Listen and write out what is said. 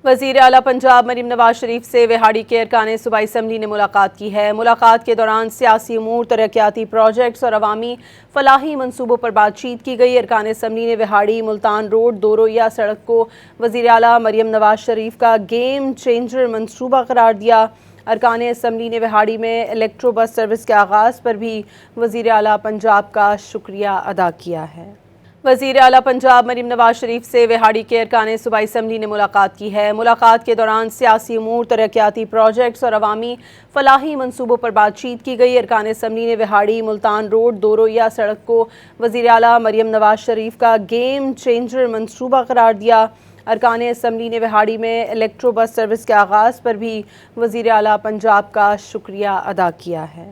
وزیر اعلیٰ پنجاب مریم نواز شریف سے وہاڑی کے ارکان صوبائی اسمبلی نے ملاقات کی ہے۔ ملاقات کے دوران سیاسی امور، ترقیاتی پروجیکٹس اور عوامی فلاحی منصوبوں پر بات چیت کی گئی۔ ارکان اسمبلی نے وہاڑی ملتان روڈ دو رویہ سڑک کو وزیر اعلیٰ مریم نواز شریف کا گیم چینجر منصوبہ قرار دیا۔ ارکان اسمبلی نے وہاڑی میں الیکٹرو بس سروس کے آغاز پر بھی وزیر اعلیٰ پنجاب کا شکریہ ادا کیا ہے۔ وزیر اعلیٰ پنجاب مریم نواز شریف سے وہاڑی کے ارکان صوبائی اسمبلی نے ملاقات کی ہے۔ ملاقات کے دوران سیاسی امور، ترقیاتی پروجیکٹس اور عوامی فلاحی منصوبوں پر بات چیت کی گئی۔ ارکان اسمبلی نے وہاڑی ملتان روڈ دو رویہ سڑک کو وزیر اعلیٰ مریم نواز شریف کا گیم چینجر منصوبہ قرار دیا۔ ارکان اسمبلی نے وہاڑی میں الیکٹرو بس سروس کے آغاز پر بھی وزیر اعلیٰ پنجاب کا شکریہ ادا کیا ہے۔